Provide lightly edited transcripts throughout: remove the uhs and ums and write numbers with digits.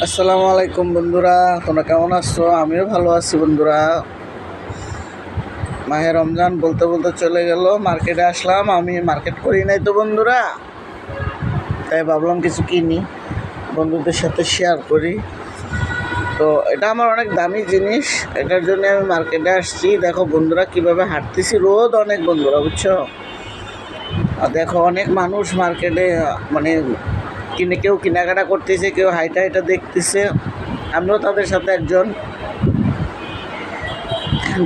আসসালামু আলাইকুম বন্ধুরা, তোমরা কেমন আছো? আমিও ভালো আছি বন্ধুরা। মাহে রমজান বলতে বলতে চলে গেল। মার্কেটে আসলাম, আমি মার্কেট করি নাই তো বন্ধুরা, তাই ভাবলাম কিছু কিনি, বন্ধুদের সাথে শেয়ার করি। তো এটা আমার অনেক দামি জিনিস, এটার জন্য আমি মার্কেটে আসছি। দেখো বন্ধুরা কীভাবে হাঁটতেছি, রোদ অনেক বন্ধুরা, বুঝছো? আর দেখো অনেক মানুষ মার্কেটে, মানে কেউ কেনাকাটা করতেছে, কেউ হাইটা হাইটা দেখতেছে, আমিও তাদের সাথে একজন।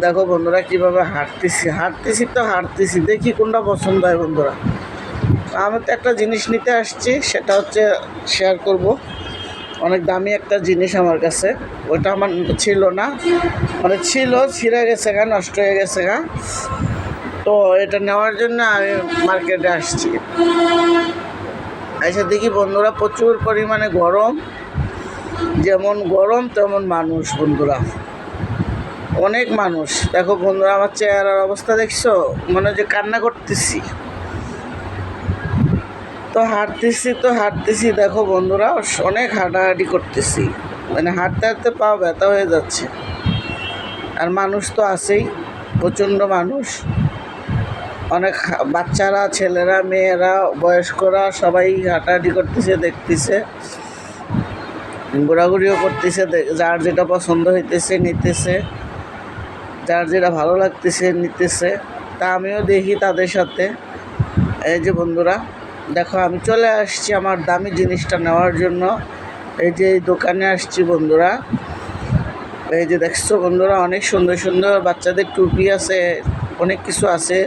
দেখো বন্ধুরা কীভাবে হাঁটতেছি, দেখি কোনটা পছন্দ হয় বন্ধুরা। আমি তো একটা জিনিস নিতে আসছি, সেটা হচ্ছে শেয়ার করব। অনেক দামি একটা জিনিস আমার কাছে, ওইটা আমার ছিল না, মানে ছিল, ছিঁড়ে গেছে গা, নষ্ট হয়ে গেছে গা। তো এটা নেওয়ার জন্য আমি মার্কেটে আসছি। এসে দেখি বন্ধুরা প্রচুর পরিমাণে গরম, যেমন গরম তেমন মানুষ বন্ধুরা, অনেক মানুষ। দেখো বন্ধুরা আমার চেহারার অবস্থা দেখছো, মনে হয় যে কান্না করতেছি। তো হাঁটতেছি, দেখো বন্ধুরা অনেক হাঁটাহাঁটি করতেছি, মানে হাঁটতে হাঁটতে পা ব্যথা হয়ে যাচ্ছে। আর মানুষ তো আছেই, প্রচণ্ড মানুষ, অনেক বাচ্চারা, ছেলেরা, মেয়েরা, বয়স্করা সবাই হাঁটাহাঁটি করতেছে, দেখতেছে, ঘোরাঘুরিও করতেছে, যার যেটা পছন্দ হইতেছে নিতেছে, যার যেটা ভালো লাগতেছে নিতেছে। তা আমিও দেখি তাদের সাথে। এই যে বন্ধুরা দেখো আমি চলে আসছি আমার দামি জিনিসটা নেওয়ার জন্য। এই যে এই দোকানে আসছি বন্ধুরা। এই যে দেখছো বন্ধুরা অনেক সুন্দর সুন্দর বাচ্চাদের টুপি আছে, অনেক কিছু আছে,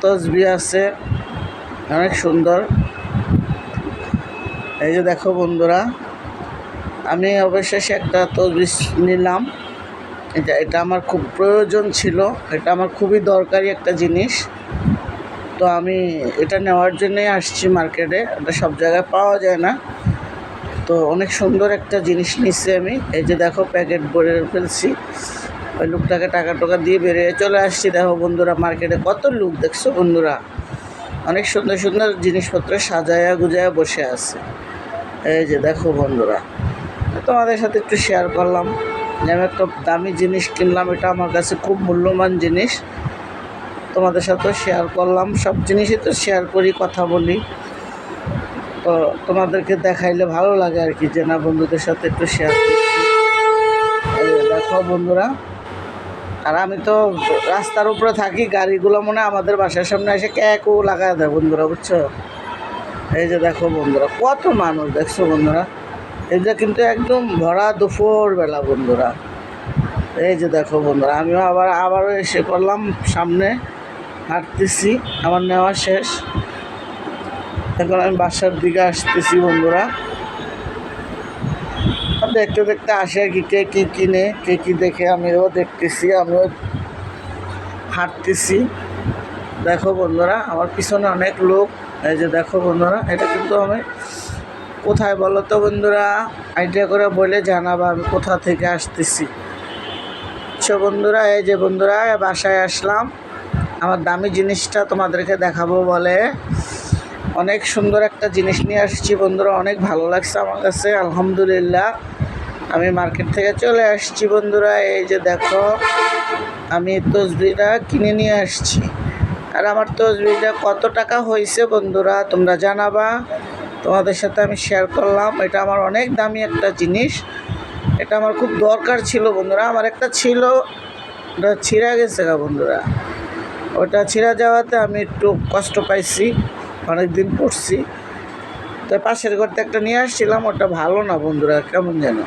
তসবি আছে, অনেক সুন্দর। এই যে দেখো বন্ধুরা আমি অবশেষে একটা তসবি নিলাম। এটা আমার খুব প্রয়োজন ছিল, এটা আমার খুবই দরকারি একটা জিনিস। তো আমি এটা নেওয়ার জন্যই আসছি মার্কেটে, এটা সব জায়গায় পাওয়া যায় না। তো অনেক সুন্দর একটা জিনিস নিচ্ছি আমি। এই যে দেখো প্যাকেট ভরে ফেলছি, ওই লোকটাকে টাকা টোকা দিয়ে বেরিয়ে চলে আসছি। দেখো বন্ধুরা মার্কেটে কত লোক দেখছো বন্ধুরা, অনেক সুন্দর সুন্দর জিনিসপত্র সাজায়া গুজায়া বসে আছে। এই যে দেখো বন্ধুরা, তোমাদের সাথে একটু শেয়ার করলাম যে আমি একটা দামি জিনিস কিনলাম, এটা আমার কাছে খুব মূল্যবান জিনিস, তোমাদের সাথেও শেয়ার করলাম। সব জিনিসই তো শেয়ার করি, কথা বলি, তো তোমাদেরকে দেখাইলে ভালো লাগে আর কি, যে না বন্ধুদের সাথে একটু শেয়ার করছি। দেখো বন্ধুরা, আর আমি তো রাস্তার উপরে থাকি, গাড়িগুলো মনে হয় আমাদের বাসার সামনে এসে ক্যাকও লাগায় দেয় বন্ধুরা, বুঝছো? এই যে দেখো বন্ধুরা কত মানুষ দেখছো বন্ধুরা, এটা কিন্তু একদম ভরা দুপুর বেলা বন্ধুরা। এই যে দেখো বন্ধুরা আমিও আবারও এসে পড়লাম সামনে, হাঁটতেছি, আমার নেওয়া শেষ, এখন আমি বাসার দিকে আসতেছি বন্ধুরা। দেখতে দেখতে আসে আর কি, কে কী কিনে, কে কী দেখে আমিও দেখতেছি, আমিও হাঁটতেছি। দেখো বন্ধুরা আমার পিছনে অনেক লোক। এই যে দেখো বন্ধুরা, এটা কিন্তু আমি কোথায় বলো তো বন্ধুরা, আইডিয়া করে বলে জানাবা আমি কোথা থেকে আসতেছি। বন্ধুরা এই যে বন্ধুরা বাসায় আসলাম, আমার দামি জিনিসটা তোমাদেরকে দেখাবো বলে অনেক সুন্দর একটা জিনিস নিয়ে আসছি বন্ধুরা, অনেক ভালো লাগছে আমার কাছে, আলহামদুলিল্লাহ। আমি মার্কেট থেকে চলে আসছি বন্ধুরা। এই যে দেখো আমি তসবিটা কিনে নিয়ে আসছি, আর আমার তসবিটা কত টাকা হয়েছে বন্ধুরা তোমরা জানাবা, তোমাদের সাথে আমি শেয়ার করলাম। এটা আমার অনেক দামি একটা জিনিস, এটা আমার খুব দরকার ছিল বন্ধুরা। আমার একটা ছিল, ওটা ছিঁড়ে গেছে গা বন্ধুরা, ওটা ছিঁড়ে যাওয়াতে আমি একটু কষ্ট পাইছি, অনেক দিন পড়ছি। তো পাশের ঘরতে একটা নিয়ে আসছিলাম, ওটা ভালো না বন্ধুরা, কেমন যেন।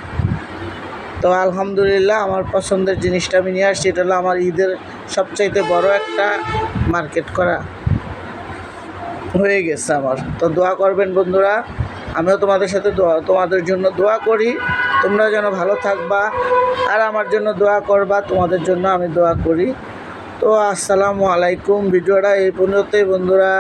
তো আলহামদুলিল্লাহ আমার পছন্দের জিনিসটা আমি নিয়ে আসছি। এটা হলো আমার ঈদের সবচাইতে বড় একটা মার্কেট করা হয়ে গেছে আমার। তো দোয়া করবেন বন্ধুরা, আমিও তোমাদের সাথে তোমাদের জন্য দোয়া করি, তোমরা যেন ভালো থাকবা, আর আমার জন্য দোয়া করবা, তোমাদের জন্য আমি দোয়া করি। তো আসসালামু আলাইকুম, ভিডিওটা এই পর্যন্তই বন্ধুরা।